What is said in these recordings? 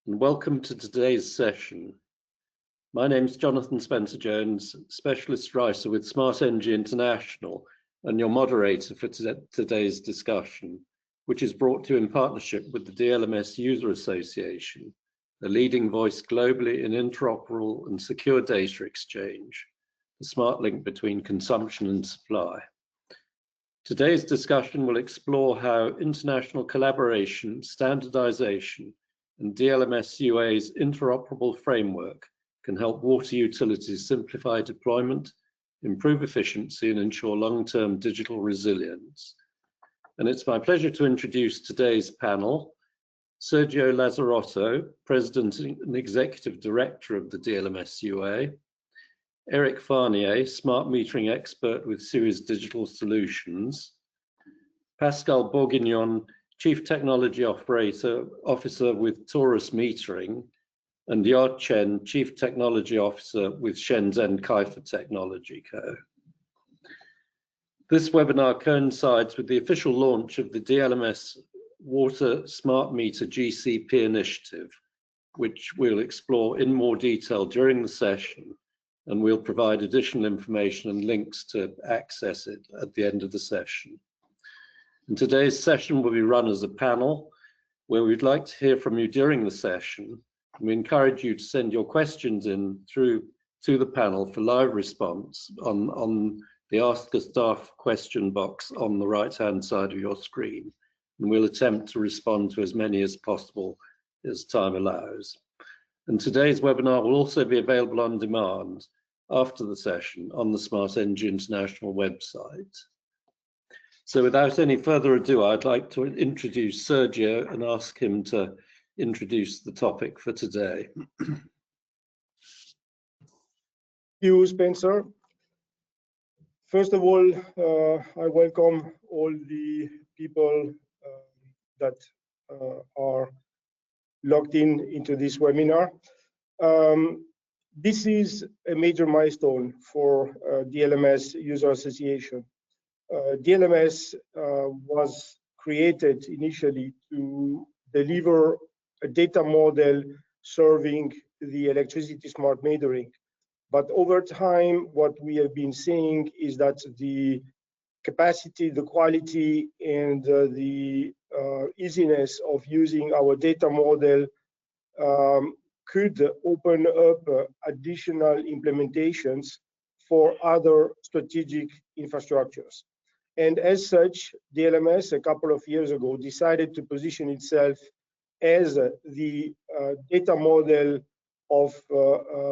and welcome to today's session. My name is Jonathan Spencer-Jones, Specialist Writer with Smart Energy International, and your moderator for today's discussion, which is brought to you in partnership with the DLMS User Association, a leading voice globally in interoperable and secure data exchange, the smart link between consumption and supply. Today's discussion will explore how international collaboration, standardization, and DLMS UA's interoperable framework can help water utilities simplify deployment, improve efficiency, and ensure long-term digital resilience. And it's my pleasure to introduce today's panel: Sergio Lazzarotto, President and Executive Director of the DLMS UA; Eric Farnier, Smart Metering Expert with Suez Digital Solutions; Pascal Bourguignon, Chief Technology Officer with Taurus Metering; and Yard Chen, Chief Technology Officer with Shenzhen Kaifa Technology Co. This webinar coincides with the official launch of the DLMS Water Smart Meter GCP initiative, which we'll explore in more detail during the session, and we'll provide additional information and links to access it at the end of the session. And today's session will be run as a panel, where we'd like to hear from you during the session. We encourage you to send your questions in to the panel for live response on the Ask a Staff question box on the right-hand side of your screen. And we'll attempt to respond to as many as possible as time allows. And today's webinar will also be available on demand after the session on the Smart Energy International website. So without any further ado, I'd like to introduce Sergio and ask him to introduce the topic for today. Thank you, Spencer. First of all, I welcome all the people that are logged into this webinar. This is a major milestone for DLMS User Association. DLMS was created initially to deliver a data model serving the electricity smart metering. But over time, what we have been seeing is that the capacity, the quality, and the easiness of using our data model could open up additional implementations for other strategic infrastructures. And as such, DLMS a couple of years ago decided to position itself as the data model of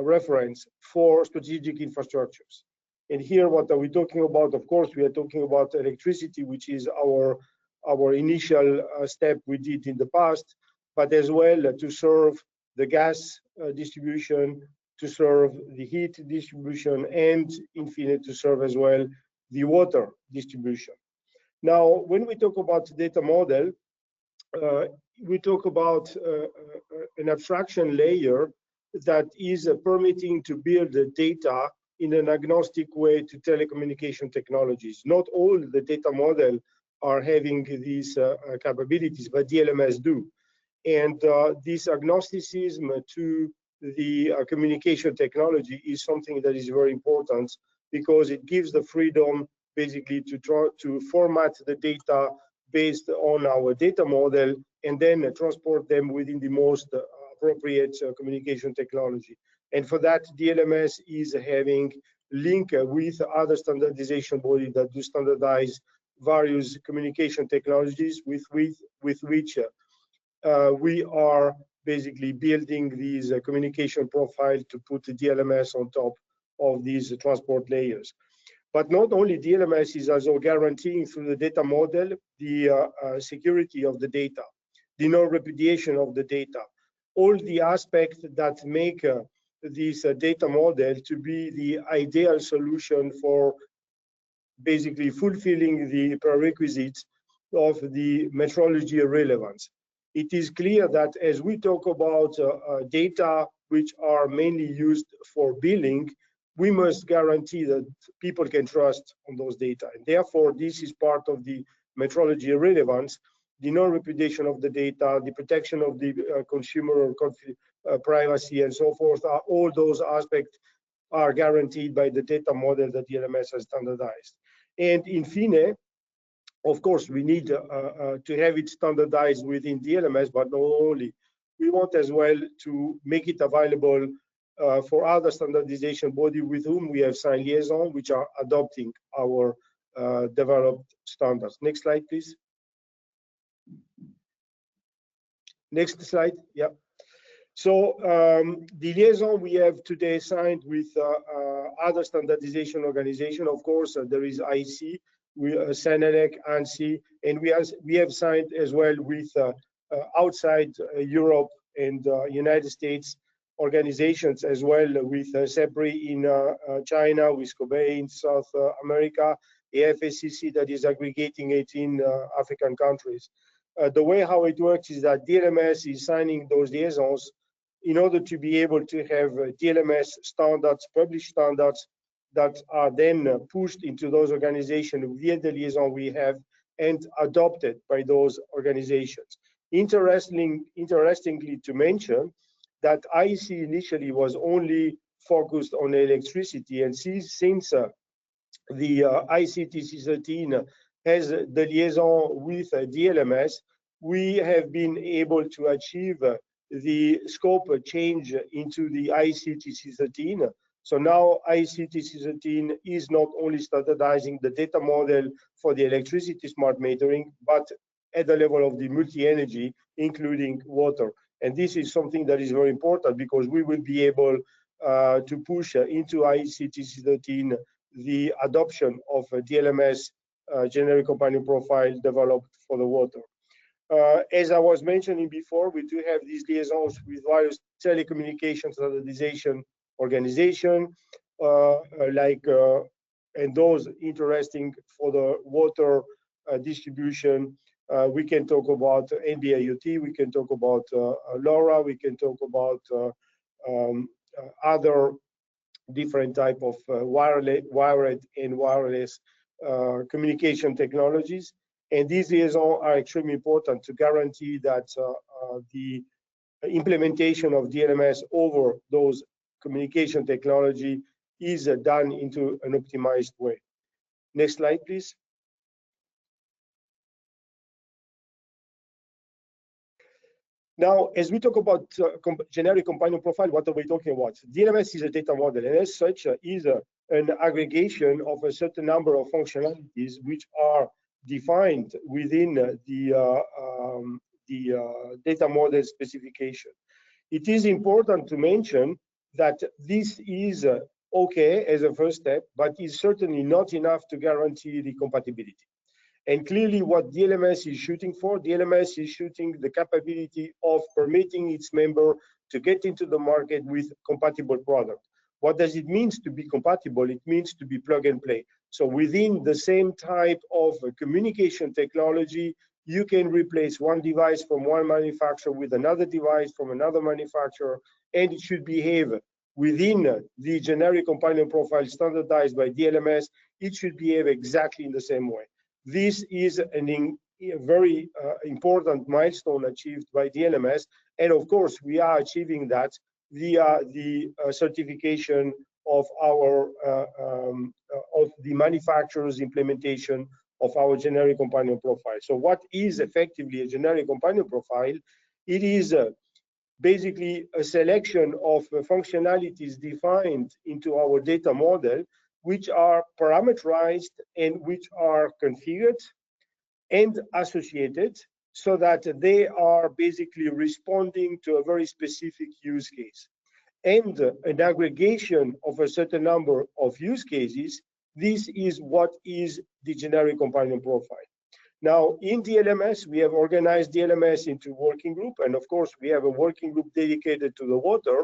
reference for strategic infrastructures. And here, what are we talking about? Of course, we are talking about electricity, which is our initial step we did in the past, but as well to serve the gas distribution, to serve the heat distribution, and in fine, to serve as well the water distribution. Now, when we talk about data model, we talk about an abstraction layer that is permitting to build the data in an agnostic way to telecommunication technologies. Not all the data model are having these capabilities, but DLMS do. And this agnosticism to the communication technology is something that is very important, because it gives the freedom basically to try to format the data based on our data model and then transport them within the most appropriate communication technology. And for that, DLMS is having link with other standardization bodies that do standardize various communication technologies with which we are basically building these communication profile to put the DLMS on top of these transport layers. But not only DLMS is also guaranteeing through the data model the security of the data, the non-repudiation of the data, all the aspects that make this data model to be the ideal solution for basically fulfilling the prerequisites of the metrology relevance. It is clear that as we talk about data which are mainly used for billing, we must guarantee that people can trust on those data. And therefore, this is part of the metrology relevance. the non-repudiation of the data, the protection of the consumer privacy, and so forth. All those aspects are guaranteed by the data model that DLMS has standardized. And in fine, of course, we need to have it standardized within DLMS, but not only. We want as well to make it available for other standardization body with whom we have signed liaison, which are adopting our developed standards. Next slide, please. Next slide. Yeah. So the liaison we have today signed with other standardization organization. Of course, there is IC, Senelec, ANSI, and we have signed as well with outside Europe and United States organizations as well, with CEPRI in China, with Kobe in South America, AFSCC that is aggregating 18 African countries. The way how it works is that DLMS is signing those liaisons in order to be able to have DLMS standards, published standards that are then pushed into those organizations via the liaison we have and adopted by those organizations. Interestingly to mention that IC initially was only focused on electricity, and since the ICTC 13 has the liaison with DLMS, we have been able to achieve the scope change into the ICTC 13. So now ICTC 13 is not only standardizing the data model for the electricity smart metering, but at the level of the multi-energy, including water. And this is something that is very important because we will be able to push into ICTC 13 the adoption of a DLMS generic companion profile developed for the water. As I was mentioning before, we do have these liaisons with various telecommunications standardization organization, and those interesting for the water distribution. We can talk about NB-IoT, we can talk about LoRa, we can talk about other different type of wired and wireless communication technologies. And these liaisons are extremely important to guarantee that the implementation of DLMS over those communication technology is done into an optimized way. Next slide, please. Now, as we talk about generic companion profile, what are we talking about? DLMS is a data model, and as such is an aggregation of a certain number of functionalities which are defined within the data model specification. It is important to mention that this is okay as a first step, but is certainly not enough to guarantee the compatibility. And clearly what DLMS is shooting for, DLMS is shooting the capability of permitting its member to get into the market with compatible product. What does it mean to be compatible? It means to be plug and play. So within the same type of communication technology, you can replace one device from one manufacturer with another device from another manufacturer, and it should behave within the generic companion profile standardized by DLMS. It should behave exactly in the same way. This is a very important milestone achieved by DLMS, and of course we are achieving that via the certification of our of the manufacturer's implementation of our generic companion profile. So what is effectively a generic companion profile? It is basically a selection of functionalities defined into our data model, which are parameterized and which are configured and associated so that they are basically responding to a very specific use case. And an aggregation of a certain number of use cases, this is what is the generic companion profile. Now, in DLMS, we have organized DLMS into working group, and of course, we have a working group dedicated to the water.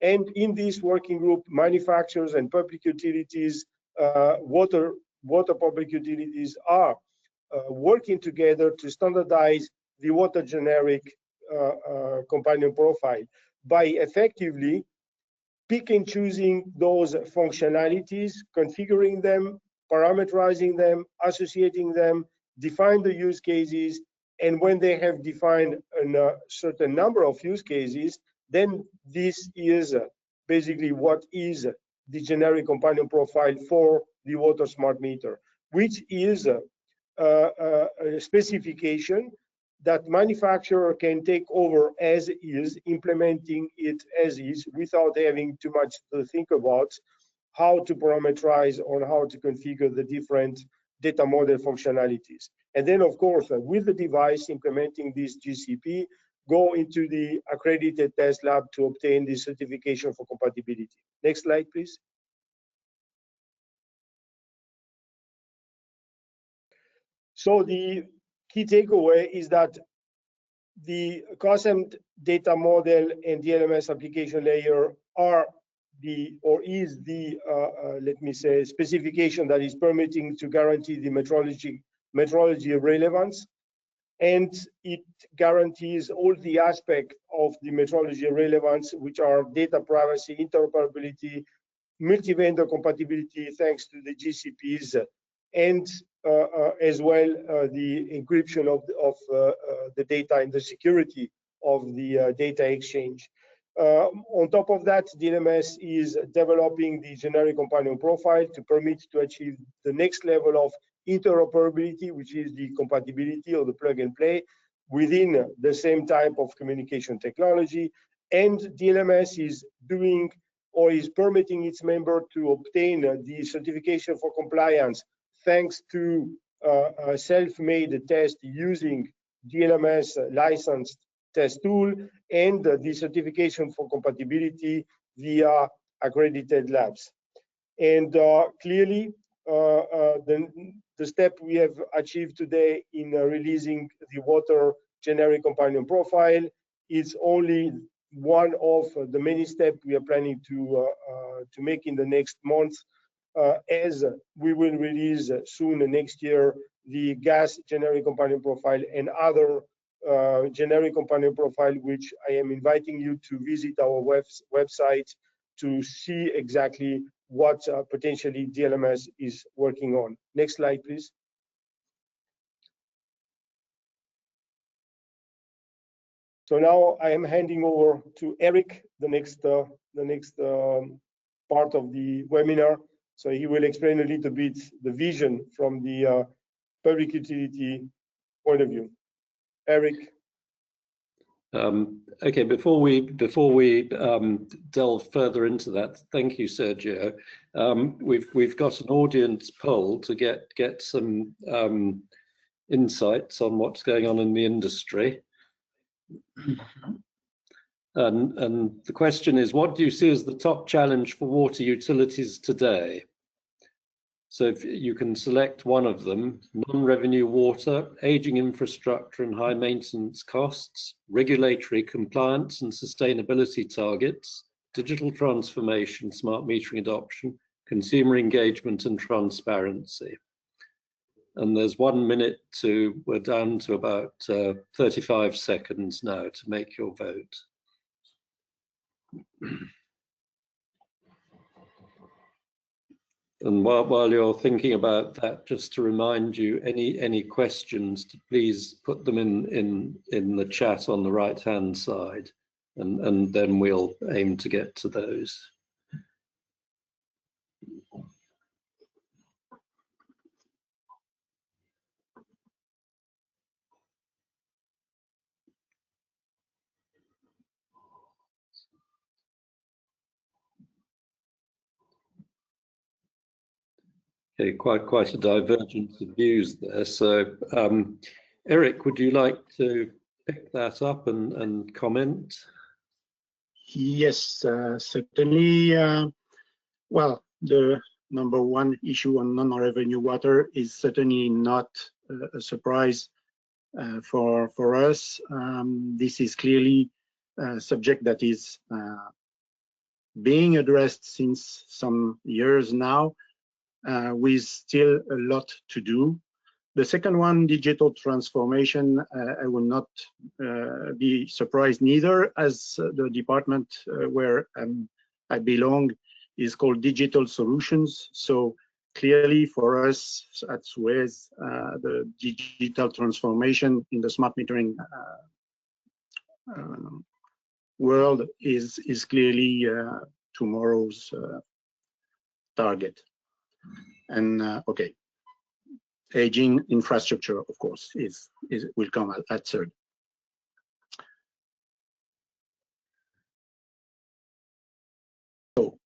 And in this working group, manufacturers and public utilities, water public utilities are working together to standardize the water generic companion profile by effectively pick and choosing those functionalities, configuring them, parameterizing them, associating them, define the use cases, And when they have defined a certain number of use cases, then this is basically what is the generic companion profile for the water smart meter, which is a specification that manufacturer can take over as is, implementing it as is without having too much to think about how to parameterize or how to configure the different data model functionalities. And then, of course, with the device implementing this GCP, go into the accredited test lab to obtain the certification for compatibility. Next slide, please. So the key takeaway is that the COSM data model and DLMS application layer are is the let me say specification that is permitting to guarantee the metrology relevance, and it guarantees all the aspects of the metrology relevance, which are data privacy, interoperability, multi-vendor compatibility thanks to the GCPs, and as well the encryption of the data and the security of the data exchange. On top of that, DLMS is developing the generic companion profile to permit to achieve the next level of interoperability, which is the compatibility or the plug and play within the same type of communication technology. And DLMS is doing or is permitting its member to obtain the certification for compliance thanks to a self-made test using DLMS licensed test tool and the certification for compatibility via accredited labs. And clearly, the step we have achieved today in releasing the water generic companion profile is only one of the many steps we are planning to make in the next month, as we will release soon next year the gas generic companion profile and other generic companion profile, which I am inviting you to visit our website to see exactly what potentially DLMS is working on. Next slide, please. So now I am handing over to Eric, the next part of the webinar. So he will explain a little bit the vision from the public utility point of view. Eric. Okay, before we delve further into that, thank you, Sergio. We've got an audience poll to get some insights on what's going on in the industry. And the question is, what do you see as the top challenge for water utilities today? So if you can select one of them: non-revenue water, aging infrastructure and high maintenance costs, regulatory compliance and sustainability targets, digital transformation, smart metering adoption, consumer engagement and transparency. And there's 1 minute we're down to about 35 seconds now to make your vote. And while you're thinking about that, just to remind you, any questions, to please put them in the chat on the right-hand side, and then we'll aim to get to those. Okay, quite a divergence of views there. So, Eric, would you like to pick that up and comment? Yes, certainly. Well, the number one issue on non-revenue water is certainly not a surprise for us. This is clearly a subject that is being addressed since some years now, with still a lot to do. The second one, digital transformation, I will not be surprised neither, as the department where I belong is called digital solutions. So clearly for us at Suez, the digital transformation in the smart metering world is clearly tomorrow's target. And okay, aging infrastructure, of course, will come at third. So,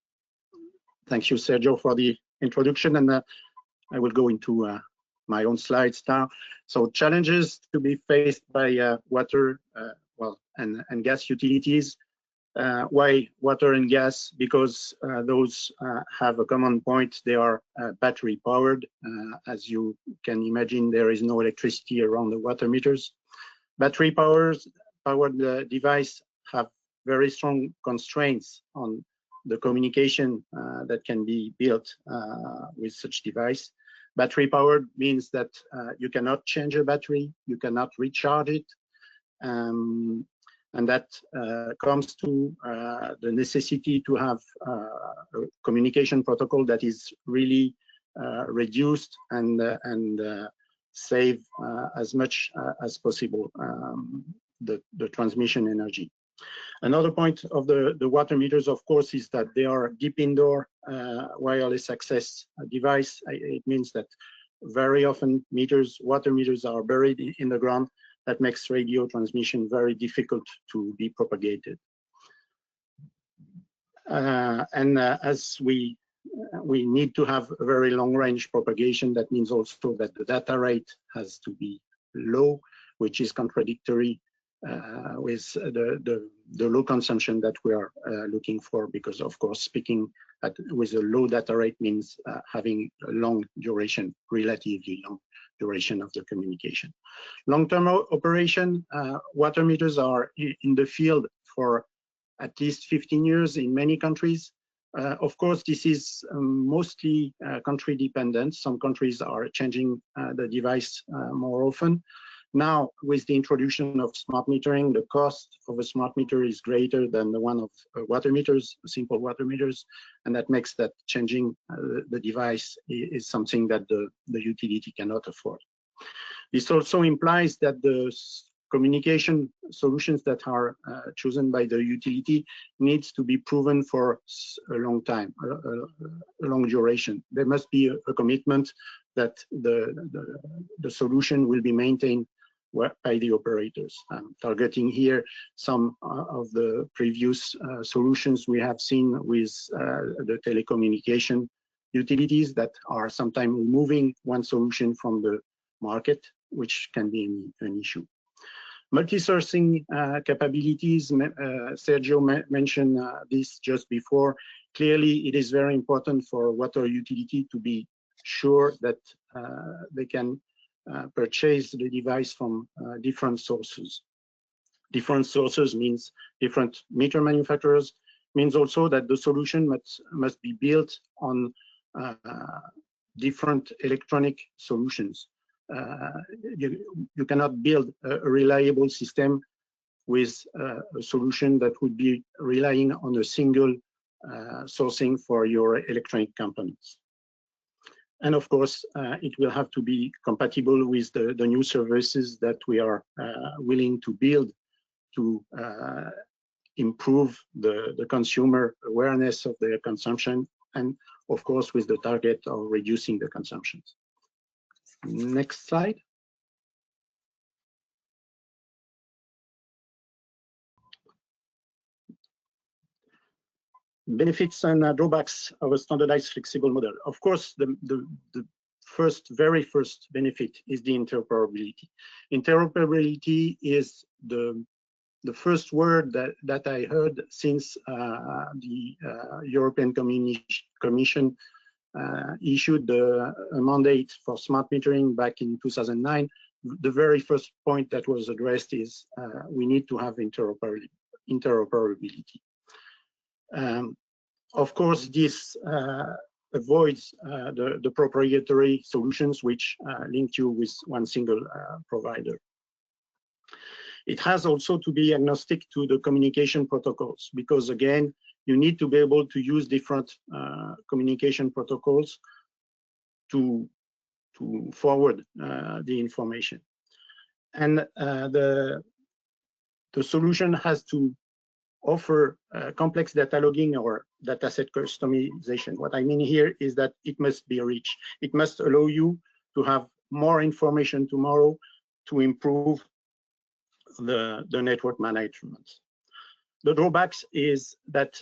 thank you, Sergio, for the introduction, and I will go into my own slides now. So, challenges to be faced by water, and gas utilities. Why water and gas? Because those have a common point. They are battery powered. As you can imagine, there is no electricity around the water meters. Battery powered device have very strong constraints on the communication that can be built with such device. Battery powered means that you cannot change a battery, you cannot recharge it. And that comes to the necessity to have a communication protocol that is really reduced and save as much as possible the transmission energy. Another point of the water meters, of course, is that they are deep indoor wireless access device. It means that very often water meters are buried in the ground. That makes radio transmission very difficult to be propagated. As we need to have a very long range propagation, that means also that the data rate has to be low, which is contradictory with the low consumption that we are looking for, because of course speaking with a low data rate means having a long duration, relatively long duration of the communication. Long-term operation, water meters are in the field for at least 15 years in many countries. Of course, this is mostly country dependent. Some countries are changing the device more often. Now, with the introduction of smart metering, the cost of a smart meter is greater than the one of water meters, simple water meters, and that makes that changing the device is something that the utility cannot afford. This also implies that the communication solutions that are chosen by the utility needs to be proven for a long time, a long duration. There must be a commitment that the solution will be maintained by the operators. Targeting here some of the previous solutions we have seen with the telecommunication utilities that are sometimes removing one solution from the market, which can be an issue. Multi-sourcing capabilities, Sergio mentioned this just before. Clearly, it is very important for water utility to be sure that they can purchase the device from different sources. Different sources means different meter manufacturers, means also that the solution must be built on different electronic solutions. You cannot build a reliable system with a solution that would be relying on a single sourcing for your electronic components. And of course, it will have to be compatible with the new services that we are willing to build to improve the consumer awareness of their consumption, and of course, with the target of reducing the consumptions. Next slide. Benefits and drawbacks of a standardized flexible model. Of course, the very first benefit is the interoperability. Interoperability is the first word that I heard since the European Commission issued a mandate for smart metering back in 2009. The very first point that was addressed is we need to have interoperability. Of course, this avoids the proprietary solutions which link you with one single provider. It has also to be agnostic to the communication protocols, because again, you need to be able to use different communication protocols to forward the information. And the solution has to offer complex data logging or dataset customization. What I mean here is that it must be rich. It must allow you to have more information tomorrow to improve the network management. The drawbacks is that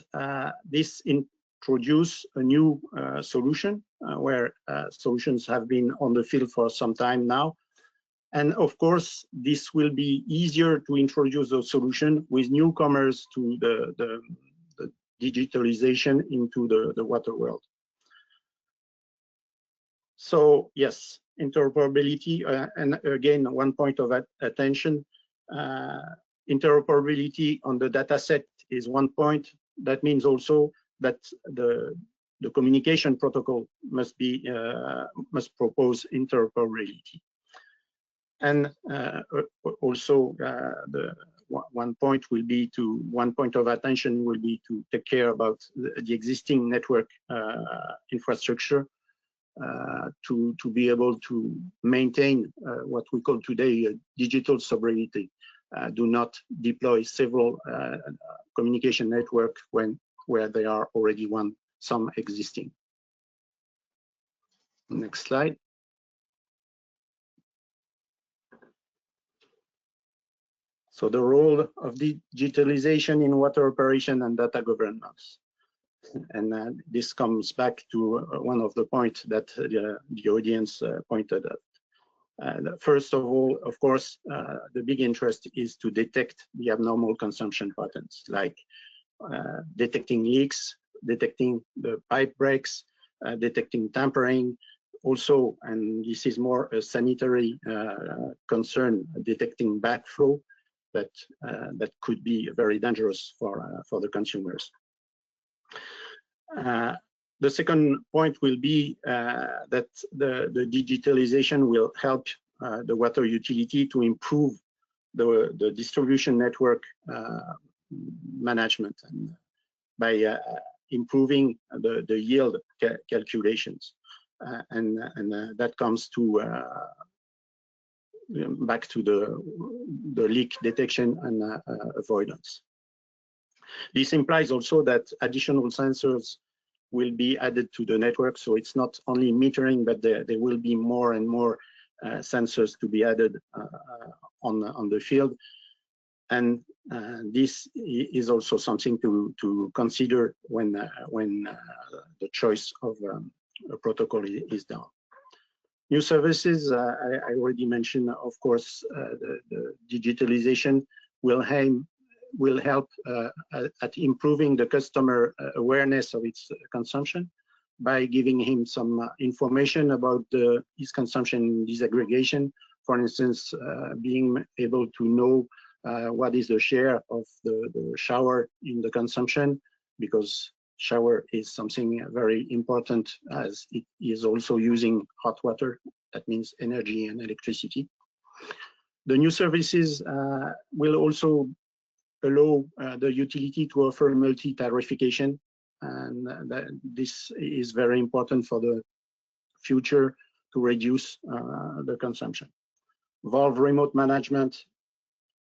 this introduces a new solution where solutions have been on the field for some time now. And of course, this will be easier to introduce a solution with newcomers to the digitalization into the water world. So yes, interoperability, and again, one point of attention, interoperability on the data set is one point. That means also that the communication protocol must propose interoperability. And also the one point of attention will be to take care about the existing network infrastructure to be able to maintain what we call today digital sovereignty. Do not deploy several communication network where there are already some existing. Next slide. So the role of digitalization in water operation and data governance. And this comes back to one of the points that the audience pointed at. First of all, of course, the big interest is to detect the abnormal consumption patterns, like detecting leaks, detecting the pipe breaks, detecting tampering, also, and this is more a sanitary concern, detecting backflow that could be very dangerous for the consumers. The second point will be that the digitalization will help the water utility to improve the distribution network management, and by improving the yield calculations. And that comes to back to the leak detection and avoidance. This implies also that additional sensors will be added to the network, so it's not only metering, but there will be more and more sensors to be added on the field. And this is also something to consider when the choice of a protocol is done. New services, I already mentioned, of course, the digitalization will help at improving the customer awareness of its consumption by giving him some information about his consumption disaggregation. For instance, being able to know what is the share of the shower in the consumption, because shower is something very important, as it is also using hot water. That means energy and electricity. The new services will also allow the utility to offer multi-tariffication, and this is very important for the future to reduce the consumption. Valve remote management,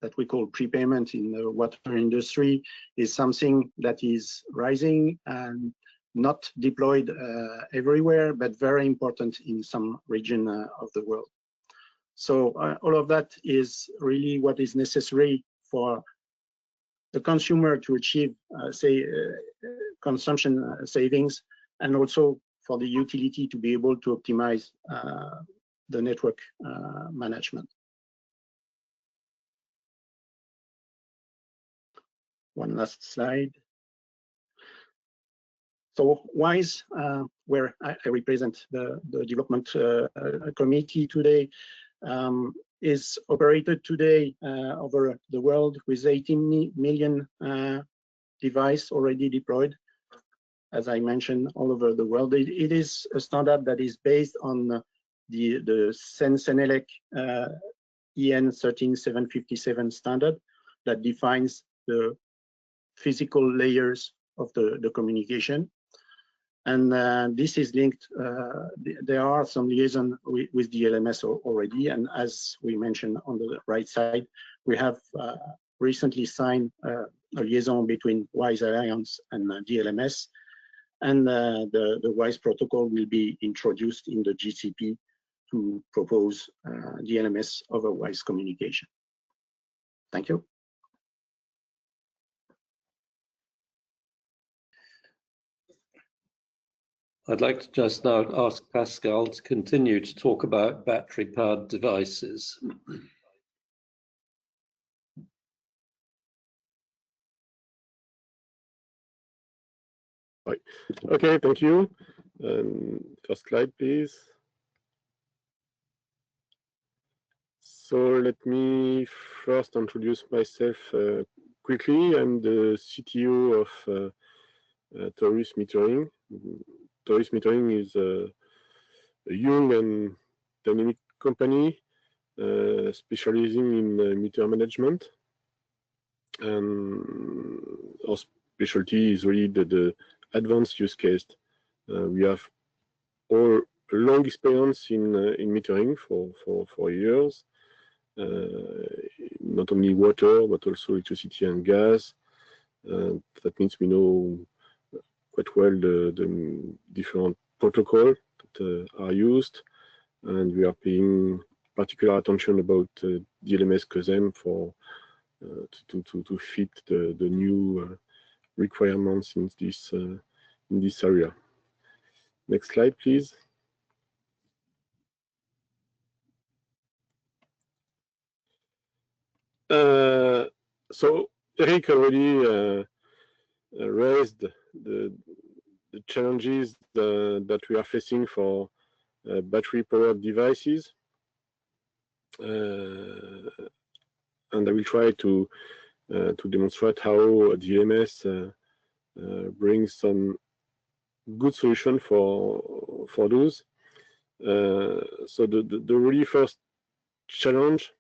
that we call prepayment in the water industry, is something that is rising and not deployed everywhere, but very important in some region of the world. So all of that is really what is necessary for the consumer to achieve, consumption savings, and also for the utility to be able to optimize the network management. One last slide. So WISE, where I represent the development committee today, is operated today over the world with 18 million devices already deployed, as I mentioned, all over the world. It is a standard that is based on the Senelec EN 13757 standard that defines the physical layers of the communication. And this is linked, there are some liaison with DLMS already. And as we mentioned on the right side, we have recently signed a liaison between WISE Alliance and DLMS. And the WISE protocol will be introduced in the GCP to propose DLMS over WISE communication. Thank you. I'd like to just now ask Pascal to continue to talk about battery-powered devices. Right. Okay, thank you. First slide, please. So let me first introduce myself quickly. I'm the CTO of Taurus Metering. Taurus Metering is a young and dynamic company specializing in meter management. And our specialty is really the advanced use case. We have all long experience in metering for years, not only water but also electricity and gas. That means we know quite well the different protocols that are used, and we are paying particular attention about DLMS COSEM for to fit the new requirements in this area. Next slide, please. So Eric already raised the challenges that we are facing for battery-powered devices, and I will try to demonstrate how DLMS brings some good solution for those. So the really first challenge,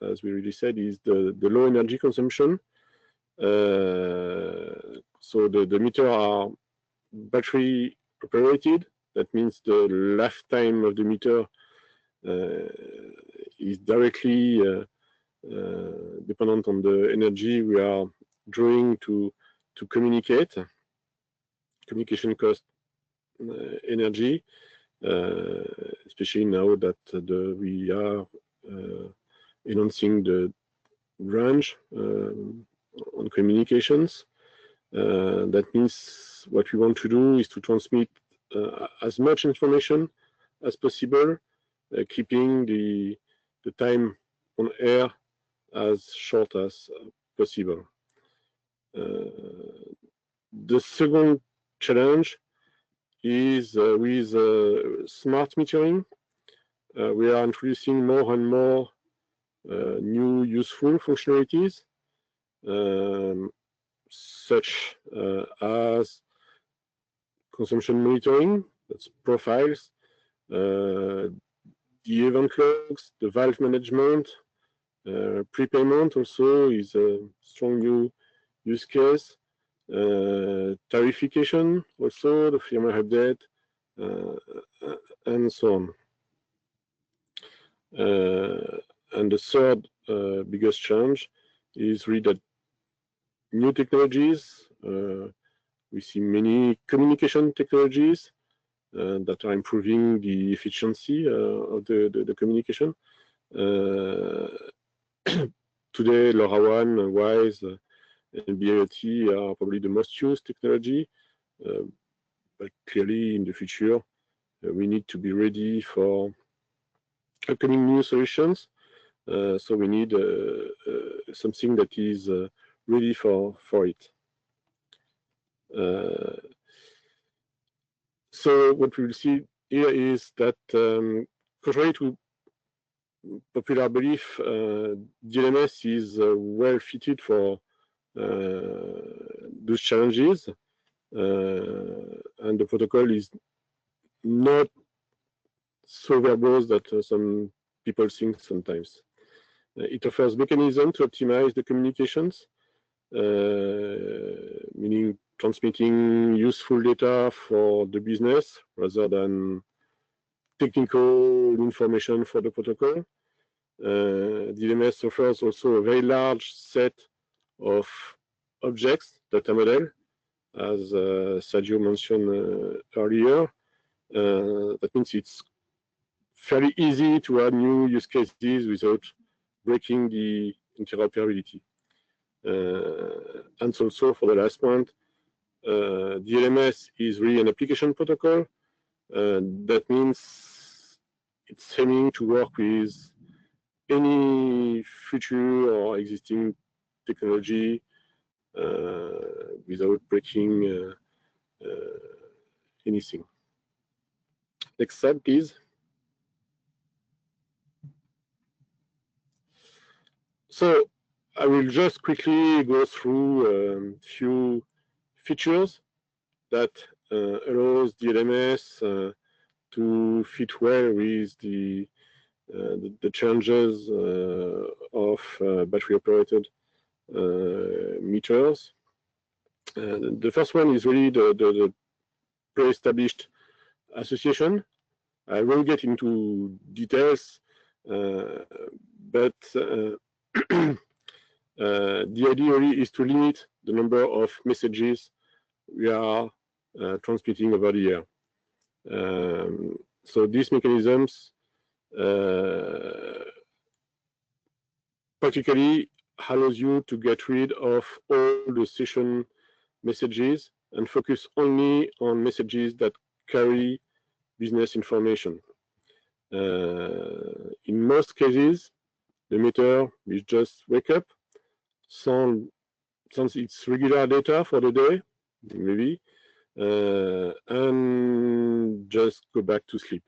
as we really said, is the low energy consumption. So the meter are battery operated. That means the lifetime of the meter is directly dependent on the energy we are drawing to communicate. Communication cost energy, especially now that we are enhancing the range on communications. That means what we want to do is to transmit as much information as possible, keeping the time on air as short as possible. The second challenge is with smart metering. We are introducing more and more new useful functionalities, such as consumption monitoring, that's profiles, the event logs, the valve management, prepayment also is a strong new use case. Tarification also, the firmware update, and so on. And the third biggest challenge is really that new technologies. We see many communication technologies that are improving the efficiency of the communication. Today, LoRaWAN, WISE, and BIoT are probably the most used technology, but clearly in the future, we need to be ready for upcoming new solutions. So we need something that is ready for it. So what we will see here is that, contrary to popular belief, DLMS is well fitted for those challenges, and the protocol is not so verbose that some people think sometimes. It offers mechanisms to optimize the communications, meaning transmitting useful data for the business rather than technical information for the protocol. DLMS offers also a very large set of objects, data model, as Sergio mentioned earlier. That means it's fairly easy to add new use cases without breaking the interoperability. And also for the last point, DLMS is really an application protocol. That means it's aiming to work with any future or existing technology without breaking anything. Next slide, please. So I will just quickly go through a few features that allows DLMS to fit well with the challenges of battery-operated meters. The first one is really the pre-established association. I won't get into details, but the idea really is to limit the number of messages we are transmitting over the air. So these mechanisms practically allows you to get rid of all the session messages and focus only on messages that carry business information. In most cases, the meter will just wake up, sounds its regular data for the day, maybe, and just go back to sleep.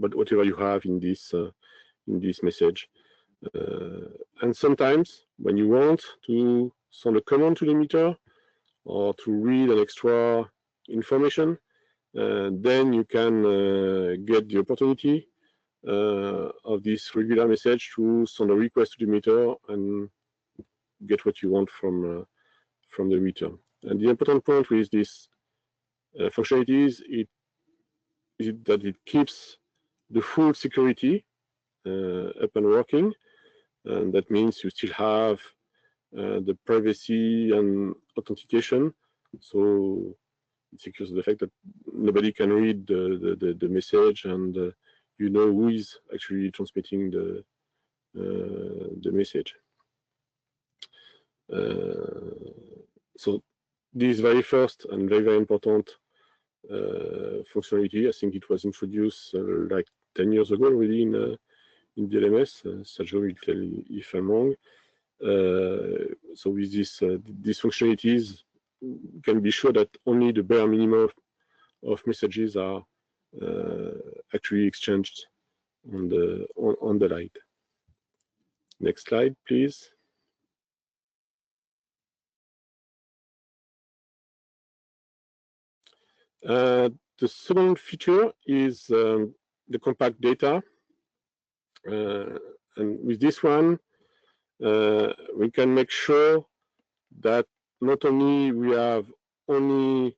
But whatever you have in this message, and sometimes when you want to send a command to the meter or to read an extra information, then you can get the opportunity of this regular message to send a request to the meter and get what you want from the meter. And the important point with this functionality is that it keeps the full security up and working, and that means you still have the privacy and authentication. So it secures the fact that nobody can read the message, and you know who is actually transmitting the message. So this very first and very important functionality, I think it was introduced like 10 years ago already in DLMS. Sergio will tell if I'm wrong. So with this functionalities, you can be sure that only the bare minimum of messages are actually exchanged on the light. Next slide, please. The second feature is the compact data, and with this one, we can make sure that not only we have only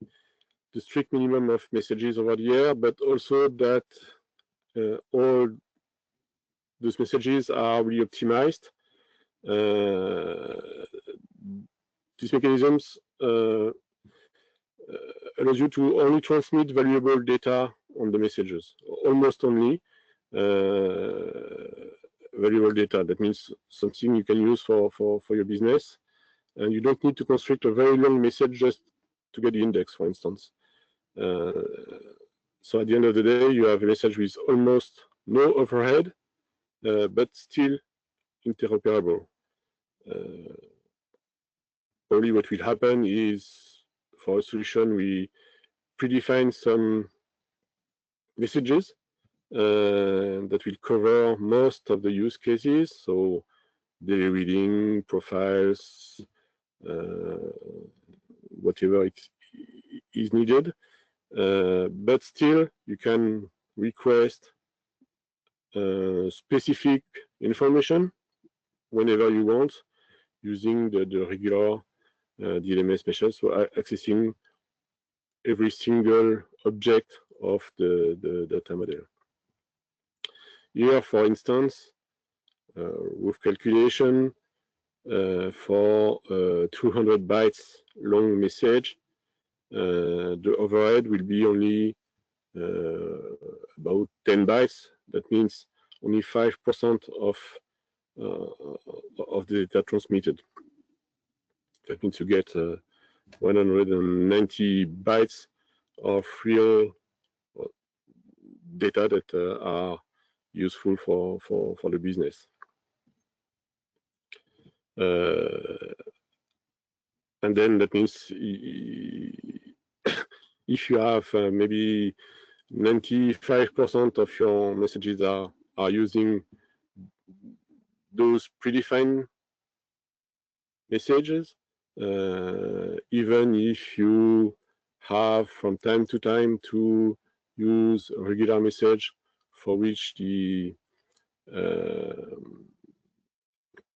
the strict minimum of messages over the air, but also that all those messages are really optimized. These mechanisms allows you to only transmit valuable data on the messages, almost only valuable data. That means something you can use for your business, and you don't need to construct a very long message just to get the index, for instance. So at the end of the day, you have a message with almost no overhead, but still interoperable. Probably what will happen is, for a solution, we predefine some messages that will cover most of the use cases, so daily reading, profiles, whatever it is needed. But still, you can request specific information whenever you want, using the regular DLMS method, so accessing every single object of the data model. Here, for instance, with calculation for 200 bytes long message, the overhead will be only about 10 bytes. That means only 5% of the data transmitted. That means you get 190 bytes of real data that are useful for the business. And then that means if you have maybe 95% of your messages are using those predefined messages, even if you have from time to time to use a regular message for which the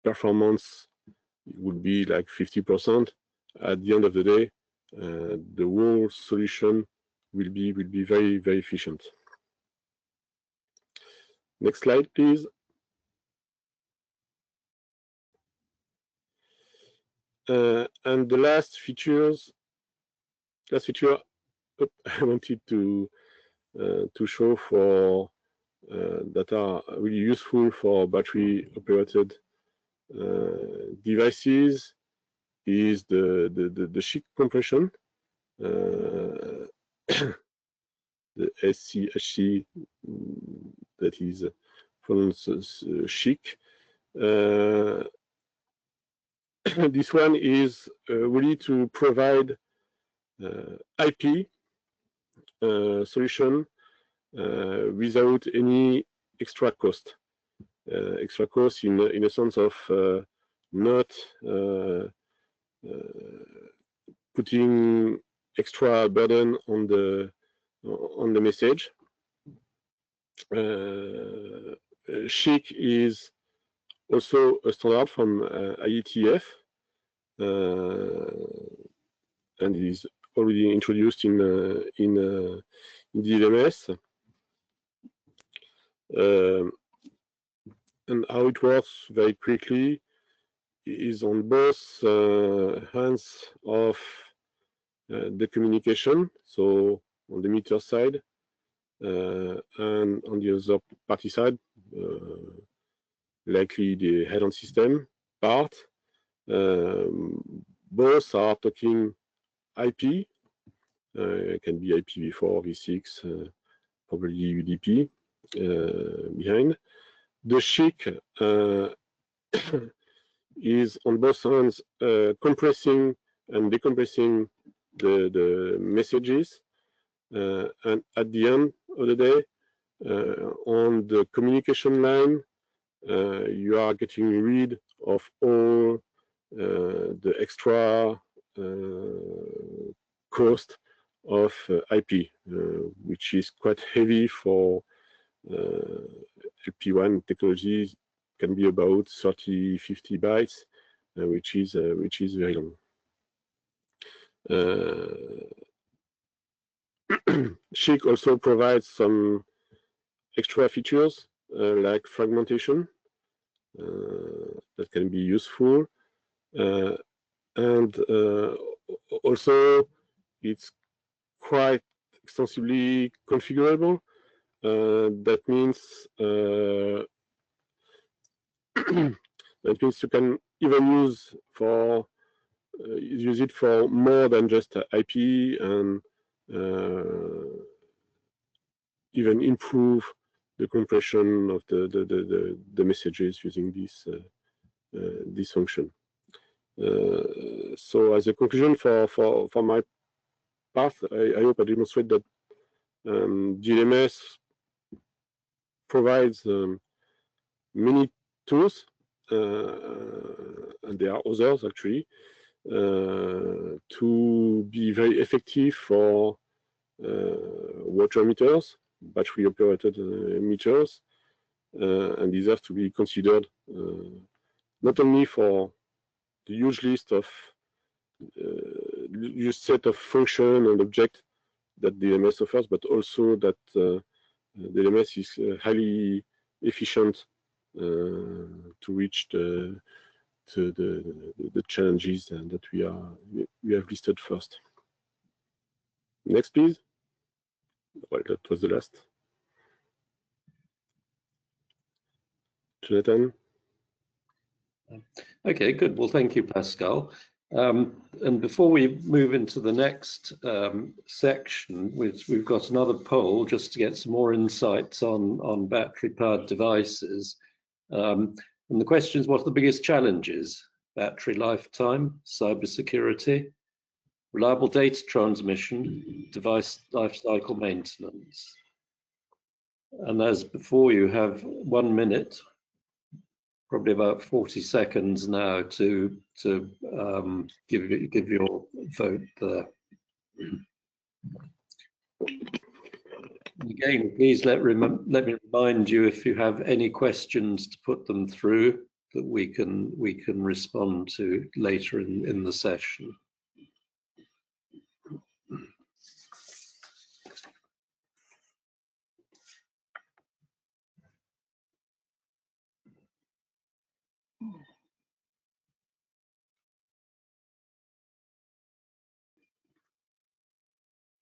performance would be like 50%, at the end of the day, the whole solution will be very, very efficient. Next slide, please. And the last feature I wanted to show for that are really useful for battery operated devices is the SCHC compression, the SCHC that is pronounced as SCHC. This one is really to provide IP solution without any extra cost. Extra cost in a sense of not putting extra burden on the message. SCHC is also a standard from IETF and is already introduced in DLMS. And how it works very quickly is on both hands of the communication, so on the meter side and on the other party side, likely the head-on system part. Both are talking IP. It can be IPv4, v6, probably UDP behind. The SCHC is on both hands compressing and decompressing the messages, and at the end of the day, on the communication line, you are getting rid of all the extra cost of IP, which is quite heavy for LP1 technologies. Can be about 30-50 bytes, which is very long. SCHC also provides some extra features like fragmentation that can be useful, and also it's quite extensively configurable. That means you can even use it for more than just IP, and even improve the compression of the messages using this function. So as a conclusion for my part, I hope I demonstrate that DLMS provides many tools, and there are others actually, to be very effective for water meters, battery operated meters, and these have to be considered not only for huge list of huge set of function and object that DLMS offers, but also that DLMS is highly efficient to reach the challenges that we have listed first. Next, please. Well, that was the last. Jonathan. Okay, good. Well, thank you, Pascal. And before we move into the next section, we've got another poll just to get some more insights on battery-powered devices. And the question is, what are the biggest challenges? Battery lifetime, cybersecurity, reliable data transmission, device lifecycle maintenance. And as before, you have 1 minute, probably about 40 seconds now to give your vote there. Again, please let me remind you, if you have any questions, to put them through that we can respond to later in the session.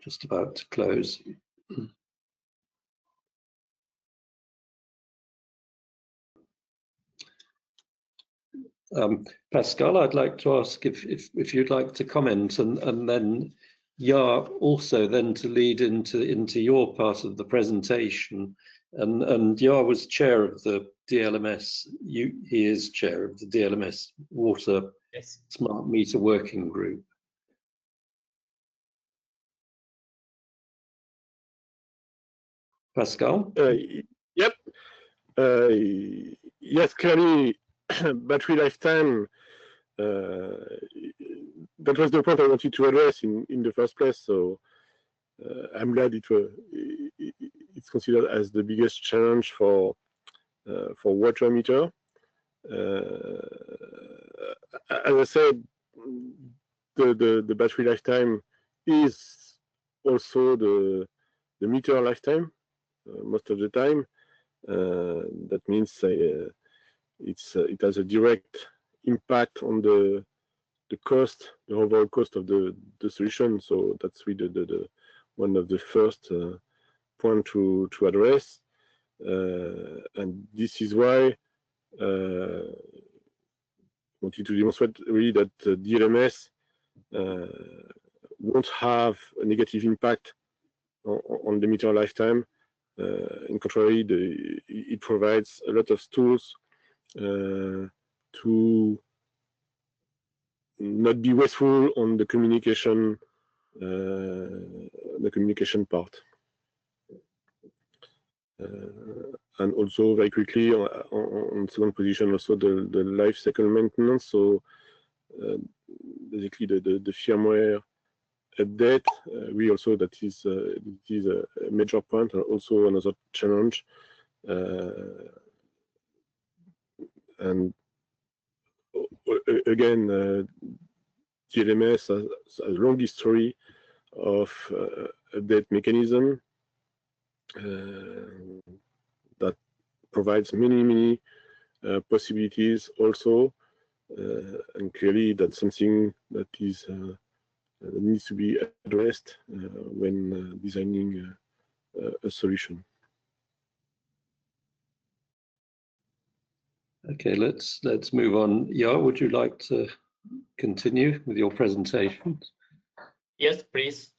Just about to close. Pascal, I'd like to ask if you'd like to comment, and then Jaap also then to lead into your part of the presentation. And Jaap was chair of the DLMS. He is chair of the DLMS Water Smart Meter Working Group. Pascal? Yep. Yes, clearly, battery lifetime, that was the point I wanted to address in the first place. So I'm glad it's considered as the biggest challenge for water meter. As I said, the battery lifetime is also the meter lifetime most of the time. That means it has a direct impact on the cost, the overall cost of the solution. So that's really the one of the first point to address. And this is why I wanted to demonstrate really that DLMS won't have a negative impact on the meter lifetime. In contrary, it provides a lot of tools to not be wasteful on the communication part. And also very quickly on second position, also the life cycle maintenance. So basically the firmware update, we also that is a major point, and also another challenge. And again, DLMS has a long history of update mechanism that provides many possibilities also, and clearly that's something that is needs to be addressed when designing a solution. Okay, let's move on. Jaap, would you like to continue with your presentation? Yes, please.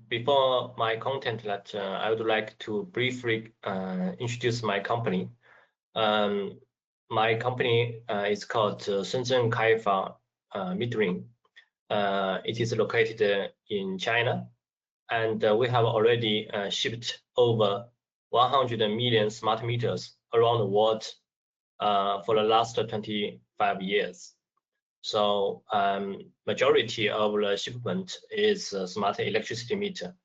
Before my content lecture, I would like to briefly introduce my company. My company is called Shenzhen Kaifa Metering. It is located in China, and we have already shipped over 100 million smart meters around the world for the last 25 years. So majority of the shipment is smart electricity meter.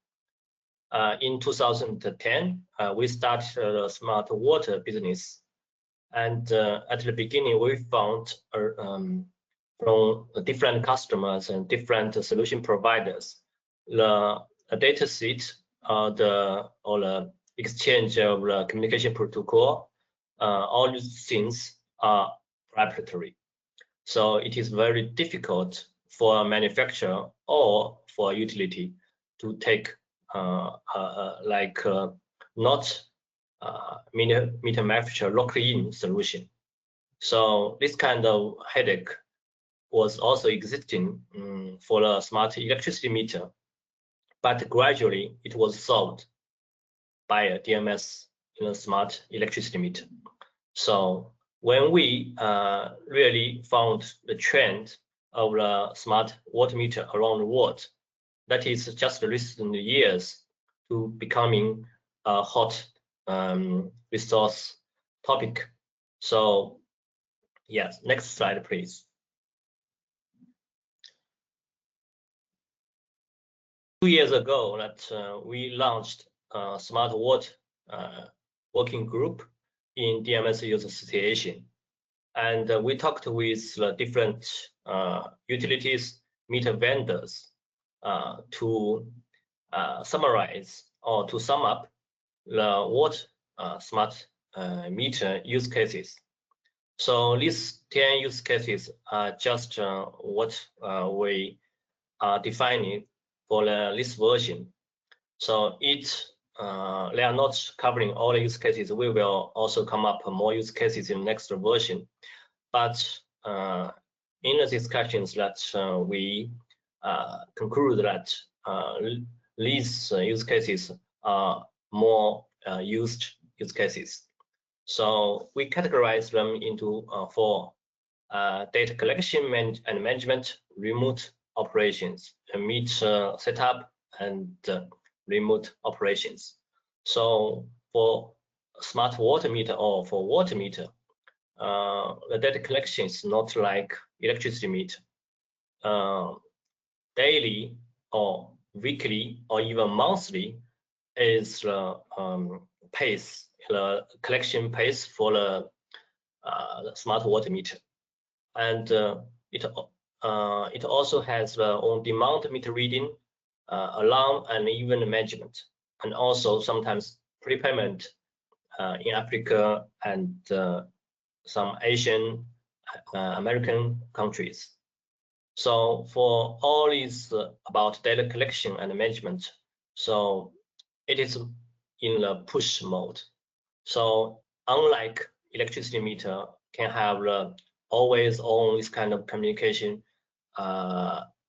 In 2010, we started the smart water business. And at the beginning, we found from different customers and different solution providers, the data sheet, or the exchange of the communication protocol, all these things are proprietary. So it is very difficult for a manufacturer or for a utility to take not meter manufacturer lock-in solution. So this kind of headache was also existing for the smart electricity meter, but gradually it was solved by a DLMS smart electricity meter. So when we really found the trend of the smart water meter around the world, that is just recent years to becoming a hot resource topic. So yes, next slide, please. 2 years ago, that we launched a smart water working group in DLMS User Association, and we talked with different utilities, meter vendors to summarize or to sum up the water smart meter use cases. So these 10 use cases are just what we are defining for this version. So they are not covering all the use cases. We will also come up with more use cases in the next version. But in the discussions that we conclude that these use cases are more used use cases. So we categorize them into 4: data collection and management, remote operations, meter setup, and remote operations. So for smart water meter or for water meter, the data collection is not like electricity meter. Daily or weekly or even monthly is the pace, the collection pace for the smart water meter, and it also has the on-demand meter reading, alarm, and even management, and also sometimes prepayment in Africa and some Asian American countries. So for all these about data collection and management, so it is in the push mode. So unlike electricity meter can have always on this kind of communication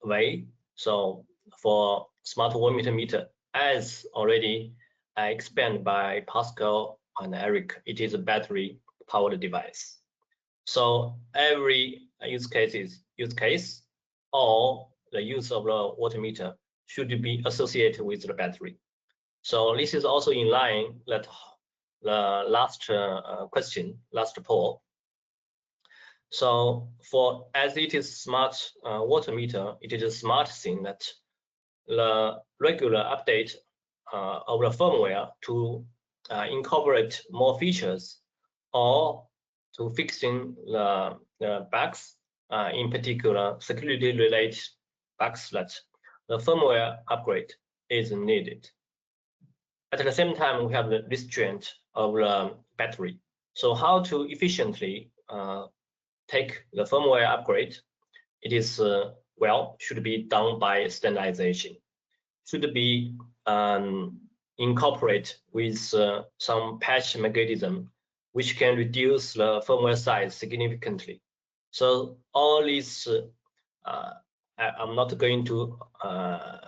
way. So for smart water meter, as already explained by Pascal and Eric, it is a battery powered device. So every use case or the use of the water meter should be associated with the battery. So this is also in line that the last question, last poll. So as it is smart water meter, it is a smart thing that the regular update of the firmware to incorporate more features or to fixing the bugs, in particular security related bugs, that the firmware upgrade is needed. At the same time, we have the restraint of the battery. So how to efficiently take the firmware upgrade? It is should be done by standardization. Should be incorporate with some patch mechanism which can reduce the firmware size significantly. So all these, I'm not going to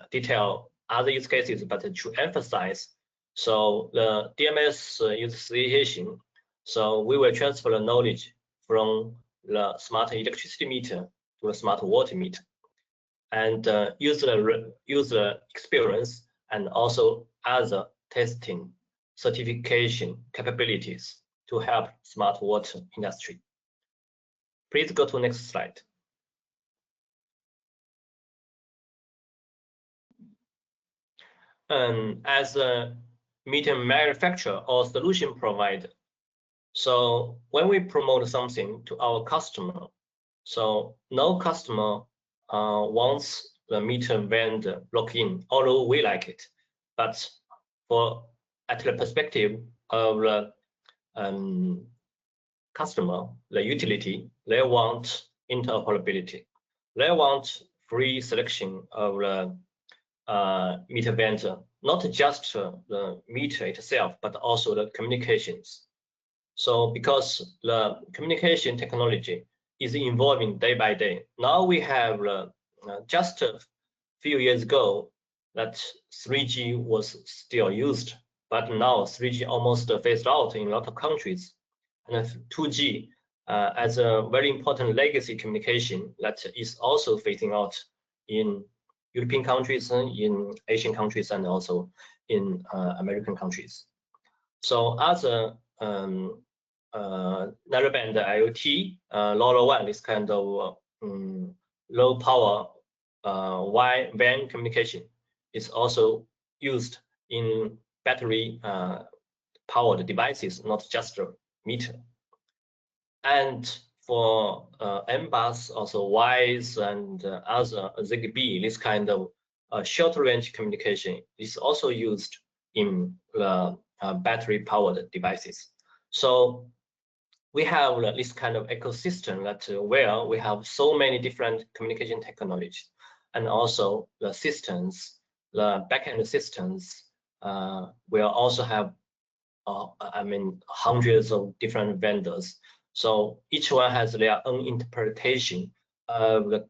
detail other use cases, but to emphasize, so the DLMS user association, so we will transfer the knowledge from the smart electricity meter to the smart water meter, and user experience and also other testing certification capabilities to help smart water industry. Please go to next slide. As a meter manufacturer or solution provider, So when we promote something to our customer, so no customer wants the meter vendor lock in, although we like it. But at the perspective of the customer, the utility, they want interoperability. They want free selection of the meter vendor, not just the meter itself, but also the communications. So because the communication technology is evolving day by day, now we have just a few years ago that 3G was still used, but now 3G almost phased out in a lot of countries, and 2G as a very important legacy communication that is also phasing out in European countries, in Asian countries, and also in American countries. So as a narrowband IoT, LoRaWAN, this kind of low power WAN communication is also used in battery powered devices, not just a meter. And for M-bus, also WISE and other ZigBee, this kind of short range communication is also used in battery powered devices. So we have this kind of ecosystem that where we have so many different communication technologies, and also the systems, the backend systems will also have hundreds of different vendors. So each one has their own interpretation of the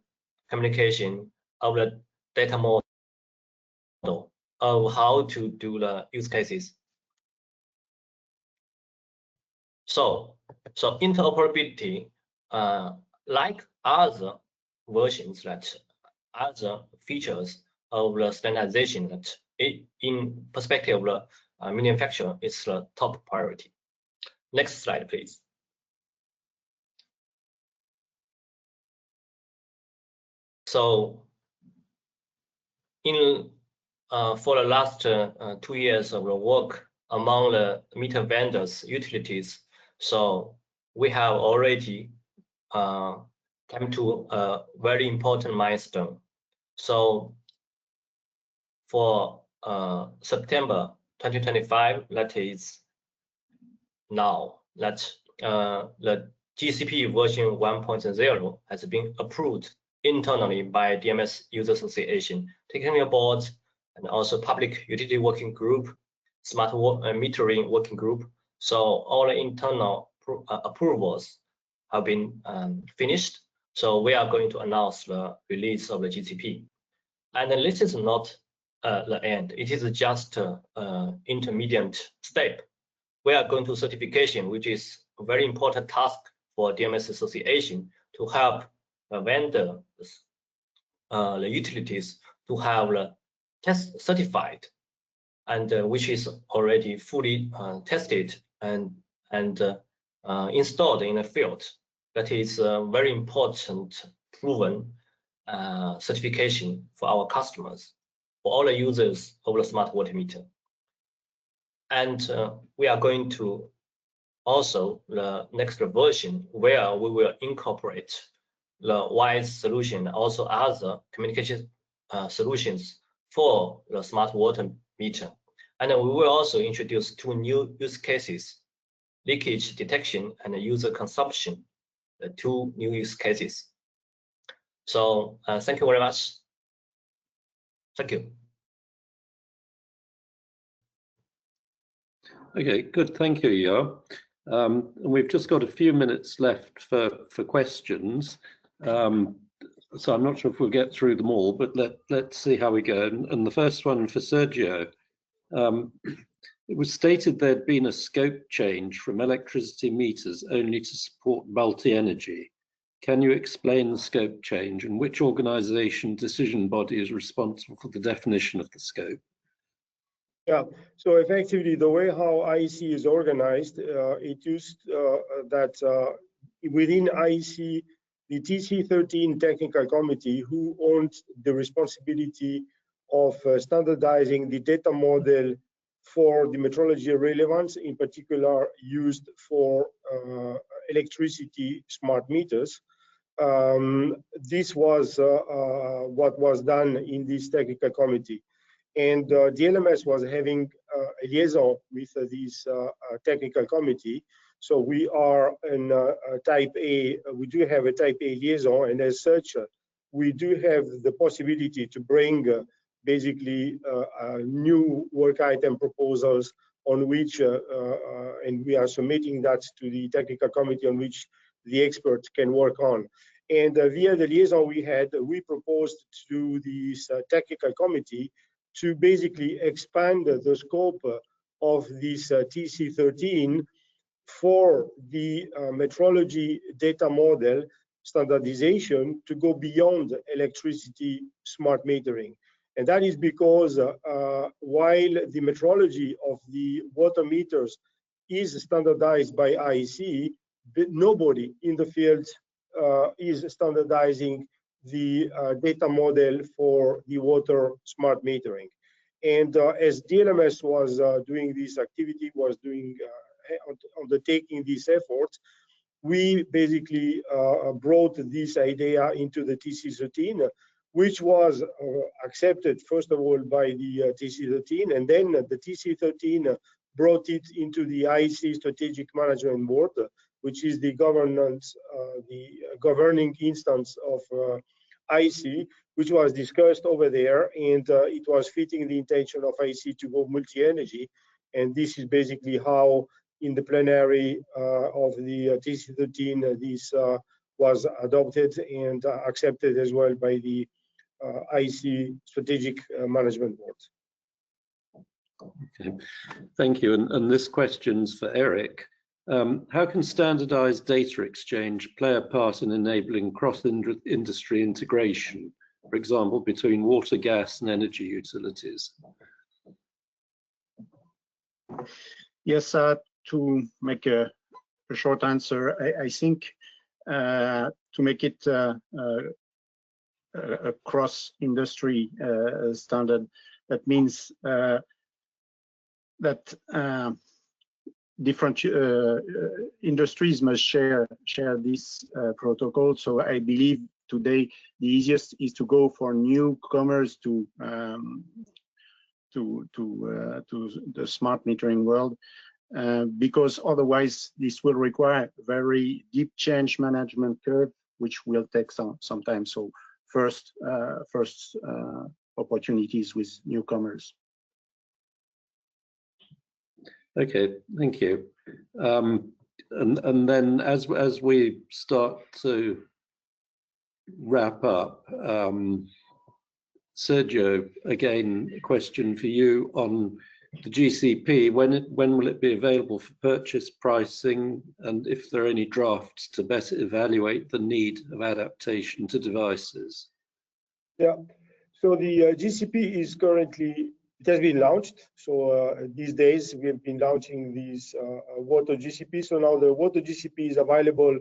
communication, of the data model, of how to do the use cases. So interoperability, like other versions, that other features of the standardization, that in perspective of the manufacturer is the top priority. Next slide, please. So for the last 2 years of the work among the meter vendors, utilities, so we have already come to a very important milestone. So for September 2025, that is now, that the GCP version 1.0 has been approved internally by DLMS User Association, technical boards, and also public utility working group, smart metering working group. So all the internal approvals have been finished. So we are going to announce the release of the GCP. And this is not the end. It is just an intermediate step. We are going to certification, which is a very important task for DLMS Association to help the vendors, the utilities, to have the test certified, and which is already fully tested and installed in the field. That is a very important proven certification for our customers, for all the users of the smart water meter. And we are going to also the next version where we will incorporate the WISE solution, also other communication solutions for the smart water meter. And we will also introduce 2 new use cases, leakage detection and user consumption, the 2 new use cases. So thank you very much. Thank you. Okay, good. Thank you, Yo. We've just got a few minutes left for questions. So I'm not sure if we'll get through them all, but let's see how we go. And the first one for Sergio. It was stated there'd been a scope change from electricity meters only to support multi-energy. Can you explain the scope change, and which organization decision body is responsible for the definition of the scope? Yeah, so effectively the way how IEC is organized, it used that within IEC, the TC13 technical committee, who owned the responsibility of standardizing the data model for the metrology relevance, in particular used for electricity smart meters. This was what was done in this technical committee. And DLMS was having a liaison with this technical committee. So we are in type A, we do have a type A liaison, and as such, we do have the possibility to bring basically new work item proposals on which, and we are submitting that to the technical committee on which the experts can work on. And via the liaison we had, we proposed to this technical committee to basically expand the scope of this TC13 for the metrology data model standardization to go beyond electricity smart metering. And that is because while the metrology of the water meters is standardized by IEC, nobody in the field is standardizing the data model for the water smart metering. And as DLMS was doing this activity, was doing undertaking these efforts, we basically brought this idea into the TC13, which was accepted first of all by the TC13, and then the TC13 brought it into the IEC Strategic Management Board, which is the governance, the governing instance of IEC, which was discussed over there, and it was fitting the intention of IEC to go multi-energy. And this is basically how, in the plenary of the TC13, this was adopted and accepted as well by the IEC Strategic Management Board. Okay, thank you. And this question's for Eric. How can standardized data exchange play a part in enabling cross-industry integration, for example, between water, gas, and energy utilities? Yes, to make a short answer, I think to make it a cross-industry standard, that means that different industries must share this protocol. So I believe today the easiest is to go for newcomers to the smart metering world, because otherwise this will require a very deep change management curve, which will take some time. So first opportunities with newcomers. Okay, thank you. And then as we start to wrap up, Sergio, again, a question for you on the GCP. When will it be available for purchase, pricing, and if there are any drafts to better evaluate the need of adaptation to devices? Yeah, so the GCP is currently, it has been launched. So these days we have been launching these water GCP. So now the water GCP is available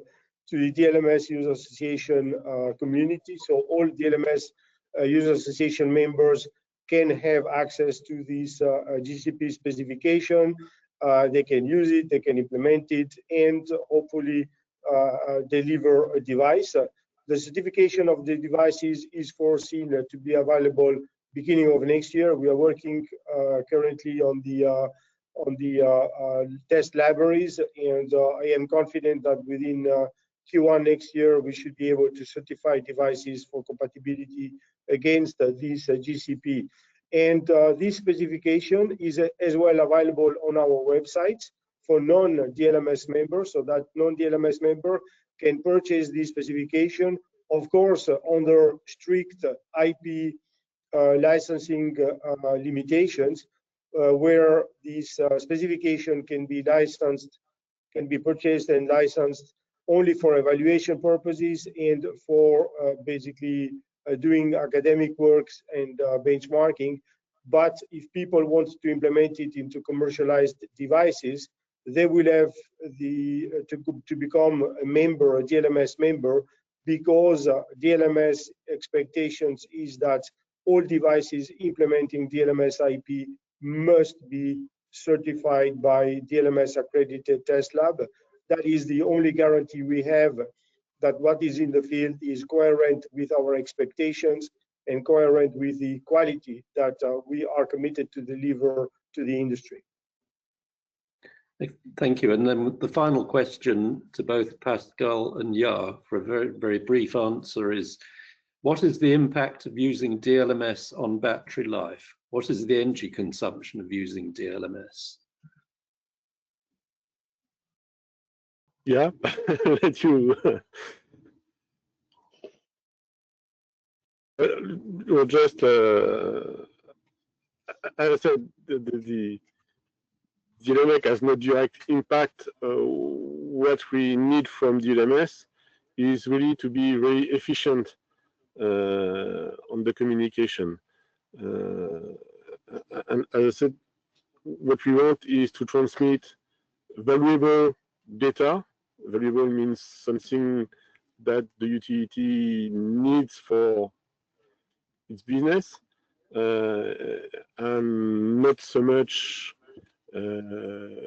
to the DLMS User Association community. So all DLMS User Association members can have access to this GCP specification. They can use it, they can implement it, and hopefully deliver a device. The certification of the devices is foreseen to be available beginning of next year. We are working currently on the test libraries, and I am confident that within Q1 next year we should be able to certify devices for compatibility against this GCP. And this specification is as well available on our website for non-DLMS members, so that non-DLMS member can purchase this specification, of course, under strict IP licensing limitations, where this specification can be licensed, can be purchased and licensed only for evaluation purposes and for basically doing academic works and benchmarking. But if people want to implement it into commercialized devices, they will have to become a member, a DLMS member, because DLMS expectations is that all devices implementing DLMS IP must be certified by DLMS accredited test lab. That is the only guarantee we have that what is in the field is coherent with our expectations and coherent with the quality that we are committed to deliver to the industry. Thank you. And then the final question to both Pascal and Jahr for a very, very brief answer is, what is the impact of using DLMS on battery life? What is the energy consumption of using DLMS? Yeah, let you. Just as I said, the DLMS has no direct impact. What we need from DLMS is really to be very efficient on the communication. And as I said, what we want is to transmit valuable data. Valuable means something that the utility needs for its business, and not so much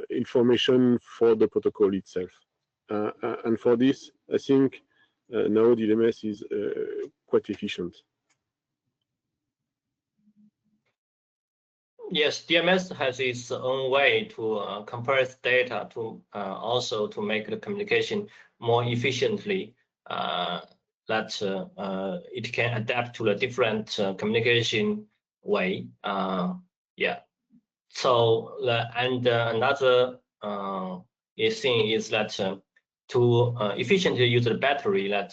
information for the protocol itself. And for this, I think now DLMS is quite efficient. Yes, DLMS has its own way to compress data to also to make the communication more efficiently. That it can adapt to a different communication way. Yeah. So another thing is that to efficiently use the battery, that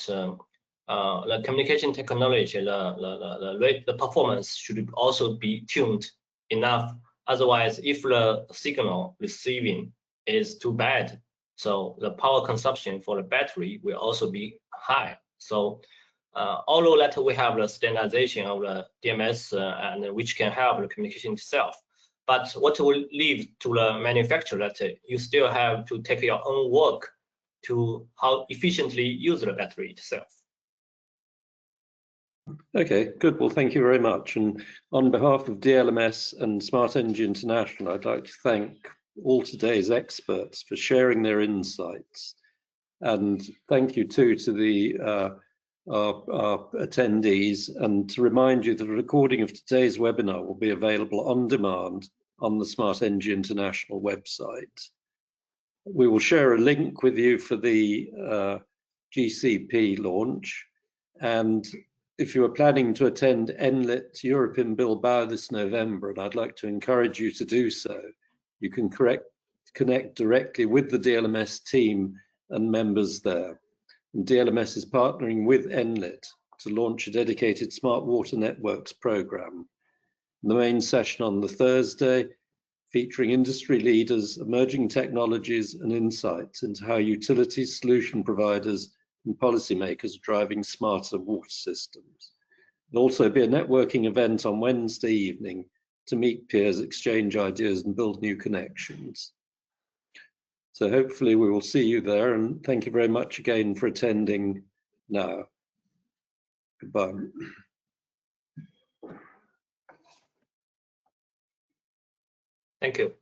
the communication technology, the performance should also be tuned enough. Otherwise, if the signal receiving is too bad, so the power consumption for the battery will also be high. So although that we have the standardization of the DLMS and which can help the communication itself, but what will leave to the manufacturer that you still have to take your own work to how efficiently use the battery itself. Okay, good. Well, thank you very much. And on behalf of DLMS and Smart Energy International, I'd like to thank all today's experts for sharing their insights. And thank you too to the our attendees, and to remind you that a recording of today's webinar will be available on demand on the Smart Energy International website. We will share a link with you for the GCP launch, and if you are planning to attend Enlit Europe in Bilbao this November, and I'd like to encourage you to do so, you can connect directly with the DLMS team and members there. And DLMS is partnering with Enlit to launch a dedicated Smart Water Networks program. The main session on the Thursday, featuring industry leaders, emerging technologies and insights into how utilities, solution providers and policymakers are driving smarter water systems. There'll also be a networking event on Wednesday evening to meet peers, exchange ideas and build new connections. So hopefully we will see you there, and thank you very much again for attending now. Goodbye. Thank you.